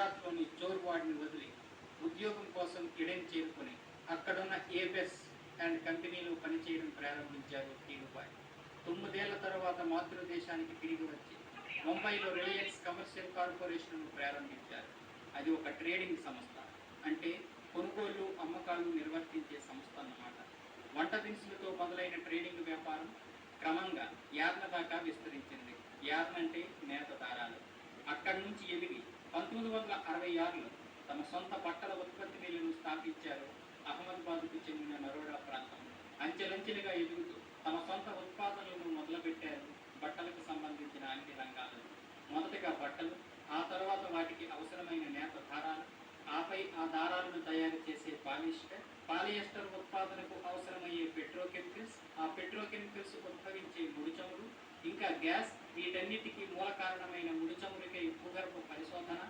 గుజరాత్లోని చోర్వాడ్ని వదిలి ఉద్యోగం కోసం ఇడెన్ చేరుకుని అక్కడున్న ఏబెస్ అండ్ కంపెనీలో పనిచేయడం ప్రారంభించారు ధీరుభాయ్. 9 ఏళ్ల తర్వాత మాతృదేశానికి తిరిగి వచ్చి ముంబైలో రిలయన్స్ కమర్షియల్ కార్పొరేషన్ను ప్రారంభించారు. అది ఒక ట్రేడింగ్ సంస్థ, అంటే కొనుగోళ్లు అమ్మకాలు నిర్వర్తించే సంస్థ అన్నమాట. వంట దినుసులతో మొదలైన ట్రేడింగ్ వ్యాపారం క్రమంగా యార్న దాకా విస్తరించింది. యార్న్ అంటే నేత దారాలు. అక్కడి నుంచి ఎదిగి 1966లో తమ సొంత బట్టల ఉత్పత్తి మిల్లును స్థాపించారు. అహ్మదాబాద్కు చెందిన నరోడా ప్రాంతం అంచెలంచెలుగా ఎదుగుతూ తమ సొంత ఉత్పాదనలను మొదలుపెట్టారు. బట్టలకు సంబంధించిన అన్ని రంగాలలో మొదటగా బట్టలు, ఆ తర్వాత వాటికి అవసరమైన నేత దారాలు, ఆపై ఆ దారాలను తయారు చేసే పాలియస్టర్ ఉత్పాదనకు అవసరమయ్యే పెట్రోకెమికల్స్, ఆ పెట్రోకెమికల్స్ ఉద్భవించే ముడిచమురు, ఇంకా గ్యాస్. వీటన్నిటికీ మూల కారణమైన ముడిచమురికై భూగర్భ పరిశోధన,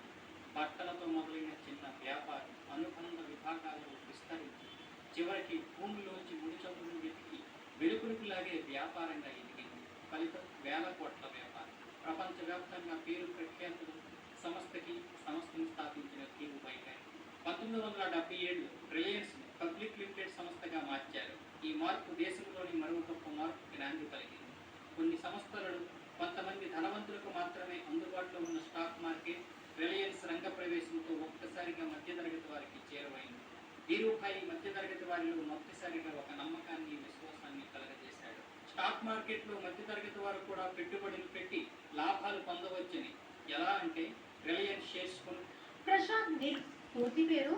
బట్టలతో మొదలైన చిన్న వ్యాపారం అనుబంధ విభాగాలను విస్తరించి చివరికి భూమిలోంచి ముడిచమురును వెతికి వెలుపులకు లాగే వ్యాపారంగా ఎదిగింది. ఫలితం వేల కోట్ల వ్యాపారం. ప్రపంచవ్యాప్తంగా పేరు ప్రఖ్యాతులు సంస్థను స్థాపించిన ధీరుభాయ్ గారు 1977లో రిలయన్స్ పబ్లిక్ లిమిటెడ్ సంస్థగా మార్చారు. ఈ మార్పు దేశంలోని మరో గొప్ప మార్పుకి నాంది పలికింది. కొన్ని సంస్థలను కొంతమంది ధనవంతులకు మాత్రమే అందుబాటులో ఉన్న స్టాక్ మార్కెట్ రిలయన్స్ రంగ ప్రవేశంతో ఒక్కసారిగా మధ్యతరగతి వారికి చేరువైంది. ధీరుభాయ్ మధ్యతరగతి వారిలో మొదటిసారిగా ఒక నమ్మకాన్ని, విశ్వాసాన్ని కలగజేశాడు. స్టాక్ మార్కెట్లో మధ్యతరగతి వారు కూడా పెట్టుబడులు పెట్టి లాభాలు పొందవచ్చని. ఎలా అంటే రిలయన్స్ షేర్స్ ప్రశాంత్ పూర్తి పేరు